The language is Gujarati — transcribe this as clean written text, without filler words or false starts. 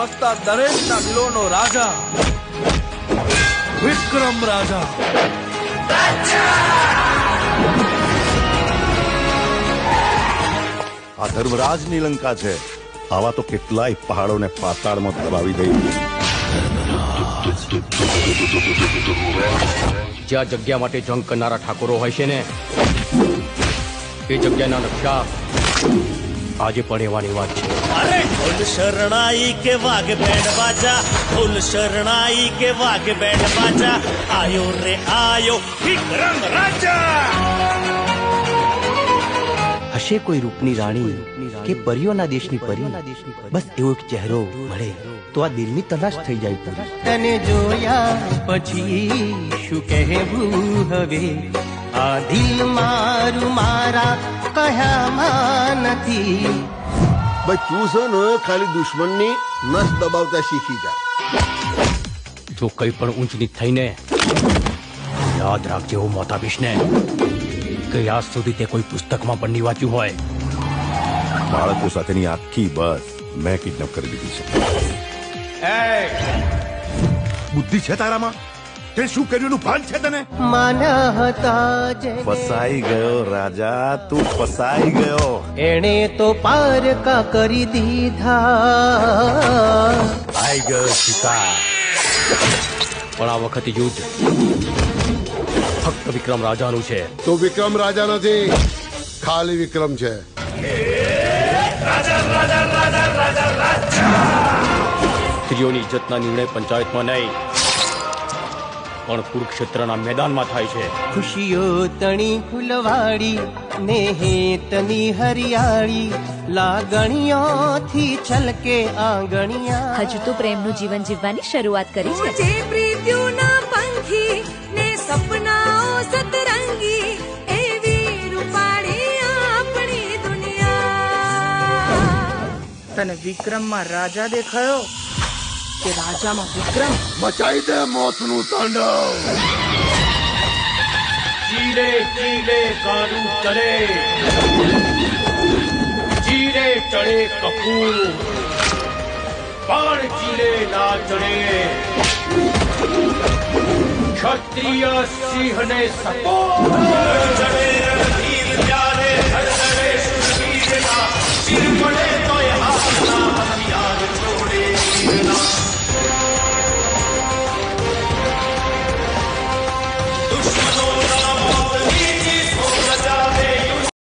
વસતા દરેકના દિલોનો રાજા વિક્રમ રાજા. આ ધર્મરાજની લંકા છે. આવા તો કેટલાય પહાડોને પાતાળમાં દબાવી દઈ. જ્યાં જગ્યા માટે જંગ કરનારા ઠાકોરો હોય છે ને, એ જગ્યાના નકશા આજે પણ એવાની વાત છે. અરે ઢોલ શરણાઈ કે વાઘ બેન્ડ બાજા, ઢોલ શરણાઈ કે વાઘ બેન્ડ બાજા, આયો રે આયો વિક્રમ રાજા. હશે કોઈ રૂપની રાણી કે પરીઓના દેશની પરી, બસ એવો એક ચહેરો મળે તો આ દિલની તલાશ થઈ જાય પૂરી. તને જોયા પછી શું કહેવું હવે, આ દિલ મારું મારા કયામાં નથી. ભાઈ તું છે ને ખાલી દુશ્મનની નસ દબાવતા શીખી જા. જો કઈ પણ ઊંચ નીચ થઈને યાદ રાખજે હું મોત આપીશ ને કે આજ સુધી તે કોઈ પુસ્તકમાં પણ નહીં વાંચ્યું હોય. બાળકો સાથેની આખી બસ મેં કિડનેપ કરી દીધી છે. બુદ્ધિ છે તારામાં? તે શું કર્યું એનું ભાન છે તને? ફસાઈ ગયો રાજા, તું ફસાઈ ગયો. એણે તો પારકા કરી દીધા. આઈ ગયો શિકાર. પણ આ વખતે યુદ્ધ ફક્ત વિક્રમ રાજાનું છે. તો વિક્રમ રાજા નથી, ખાલી વિક્રમ છે. સ્ત્રીઓની ઇજ્જતના નિર્ણય પંચાયતમાં નહીં પણ કુરુક્ષેત્રના મેદાનમાં થાય છે. ખુશીઓ તણી ફૂલવાડી ને હેતની હરિયાળી, લાગણીઓથી છલકે આંગણિયા. હજુ તો પ્રેમનું જીવન જીવવાની શરૂઆત કરી છે. જે પ્રીતિઓના પંખી ને સપનાઓ સતરંગી, એવી રૂપાળી આપણી દુનિયા. તને વિક્રમમાં રાજા દેખાયો કે રાજામાં વિક્રમ? મચાઈ દે મોતનું તાંડવ. ચીલે ચીલે કાનું ચડે, ચીરે ચડે કપૂર, પણ ચીલે ના ચડે. ક્ષત્રિય સિંહને સપોર્ટ ચડે.